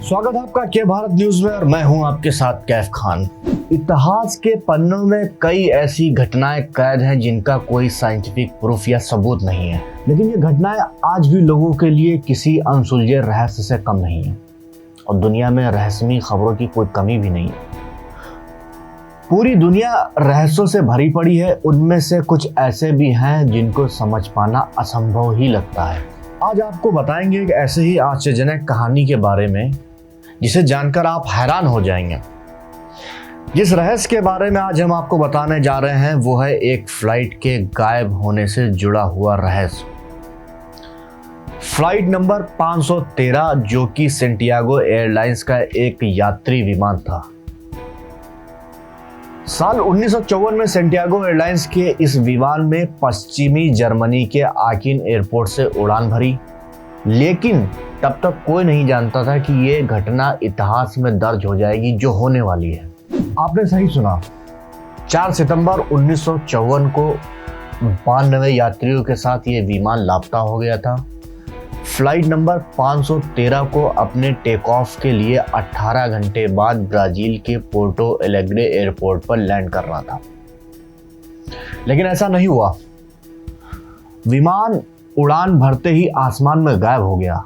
स्वागत है आपका के भारत न्यूज में और मैं हूं आपके साथ कैफ खान। इतिहास के पन्नों में कई ऐसी घटनाएं कैद हैं जिनका कोई साइंटिफिक प्रूफ या सबूत नहीं है, लेकिन ये घटनाएं आज भी लोगों के लिए किसी अनसुलझे रहस्य से कम नहीं है और दुनिया में रहस्यमयी खबरों की कोई कमी भी नहीं है। पूरी दुनिया रहस्यों से भरी पड़ी है, उनमें से कुछ ऐसे भी हैं जिनको समझ पाना असंभव ही लगता है। आज आपको बताएंगे एक ऐसे ही आश्चर्यजनक कहानी के बारे में जिसे जानकर आप हैरान हो जाएंगे। जिस रहस्य के बारे में आज हम आपको बताने जा रहे हैं वो है एक फ्लाइट के गायब होने से जुड़ा हुआ रहस्य। फ्लाइट नंबर 513 जो कि सेंटियागो एयरलाइंस का एक यात्री विमान था। साल 1954 में सेंटियागो एयरलाइंस के इस विमान में पश्चिमी जर्मनी के आकिन एयरपोर्ट से उड़ान भरी, लेकिन तब तक कोई नहीं जानता था कि ये घटना इतिहास में दर्ज हो जाएगी जो होने वाली है। आपने सही सुना, 4 सितंबर 1954 को 92 यात्रियों के साथ ये विमान लापता हो गया था। फ्लाइट नंबर 513 को अपने टेक ऑफ के लिए 18 घंटे बाद ब्राजील के पोर्टो एलेग्रे एयरपोर्ट पर लैंड करना था, लेकिन ऐसा नहीं हुआ। विमान उड़ान भरते ही आसमान में गायब हो गया।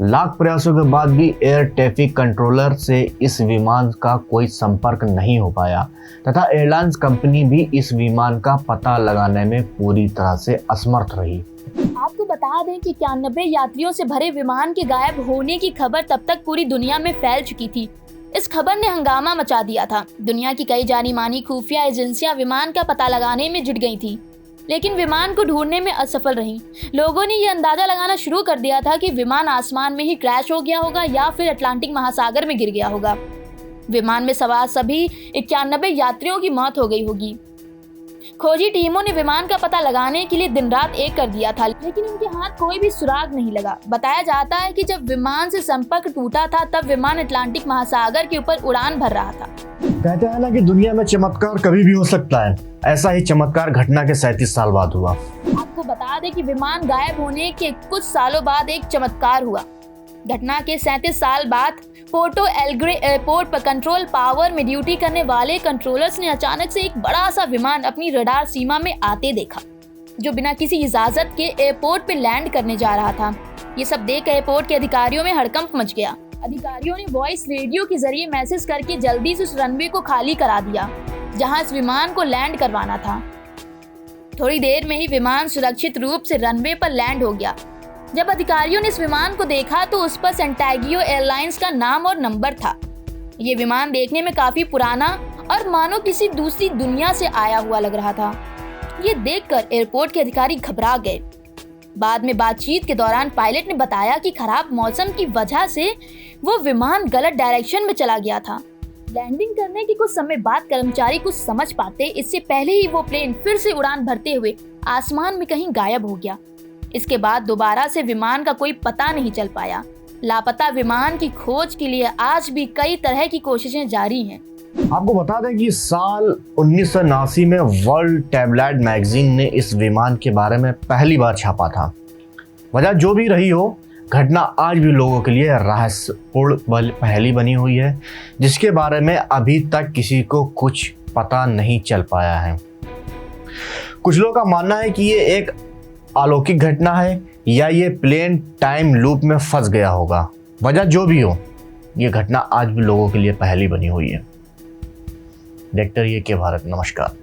लाख प्रयासों के बाद भी एयर ट्रैफिक कंट्रोलर से इस विमान का कोई संपर्क नहीं हो पाया तथा एयरलाइंस कंपनी भी इस विमान का पता लगाने में पूरी तरह से असमर्थ रही। आपको बता दें कि 91 यात्रियों से भरे विमान के गायब होने की खबर तब तक पूरी दुनिया में फैल चुकी थी। इस खबर ने हंगामा मचा दिया था। दुनिया की कई जानी मानी खुफिया एजेंसियां विमान का पता लगाने में जुट गई थी, लेकिन विमान को ढूंढने में असफल रहीं। लोगों ने ये अंदाजा लगाना शुरू कर दिया था कि विमान आसमान में ही क्रैश हो गया होगा या फिर अटलांटिक महासागर में गिर गया होगा। विमान में सवार सभी 91 यात्रियों की मौत हो गई होगी। खोजी टीमों ने विमान का पता लगाने के लिए दिन रात एक कर दिया था, लेकिन उनके हाथ कोई भी सुराग नहीं लगा। बताया जाता है कि जब विमान से संपर्क टूटा था तब विमान अटलांटिक महासागर के ऊपर उड़ान भर रहा था। कहते हैं ना कि दुनिया में चमत्कार कभी भी हो सकता है। ऐसा ही चमत्कार घटना के 37 साल बाद हुआ। आपको बता दें कि विमान गायब होने के कुछ सालों बाद एक चमत्कार हुआ। घटना के 37 साल बाद पोर्टो एलेग्रे एयरपोर्ट पर कंट्रोल टावर में ड्यूटी करने वाले कंट्रोलर्स ने अचानक से एक बड़ा सा विमान अपनी रडार सीमा में आते देखा, जो बिना किसी इजाजत के एयरपोर्ट पे लैंड करने जा रहा था। ये सब देख एयरपोर्ट के अधिकारियों में हड़कंप मच गया। अधिकारियों ने वॉइस रेडियो के जरिए मैसेज करके जल्दी से उस रनवे को खाली करा दिया जहां इस विमान को लैंड करवाना था। थोड़ी देर में ही विमान सुरक्षित रूप से रनवे पर लैंड हो गया। जब अधिकारियों ने इस विमान को देखा तो उस पर सेंटियागो एयरलाइंस का नाम और नंबर था। ये विमान देखने में काफी पुराना और मानो किसी दूसरी दुनिया से आया हुआ लग रहा था। ये देखकर एयरपोर्ट के अधिकारी घबरा गए। बाद में बातचीत के दौरान पायलट ने बताया कि खराब मौसम की वजह से वो विमान गलत डायरेक्शन में चला गया था। लैंडिंग करने के कुछ समय बाद कर्मचारी कुछ समझ पाते इससे पहले ही वो प्लेन फिर से उड़ान भरते हुए आसमान में कहीं गायब हो गया। इसके बाद दोबारा से विमान का कोई पता नहीं चल पाया। लापता विमान की खोज के लिए आज भी कई तरह की कोशिशें जारी हैं। आपको बता दें कि साल 1979 में वर्ल्ड टैबलॉइड मैगजीन ने इस विमान के बारे में पहली बार छापा था। वजह जो भी रही हो, घटना आज भी लोगों के लिए रहस्यपूर्ण पहेली बनी हुई है, जिसके बारे में अभी तक किसी को कुछ पता नहीं चल पाया है। कुछ लोगों का मानना है कि ये एक अलौकिक घटना है या ये प्लेन टाइम लूप में फंस गया होगा। वजह जो भी हो, ये घटना आज भी लोगों के लिए पहेली बनी हुई है। देखते रहिए के भारत। नमस्कार।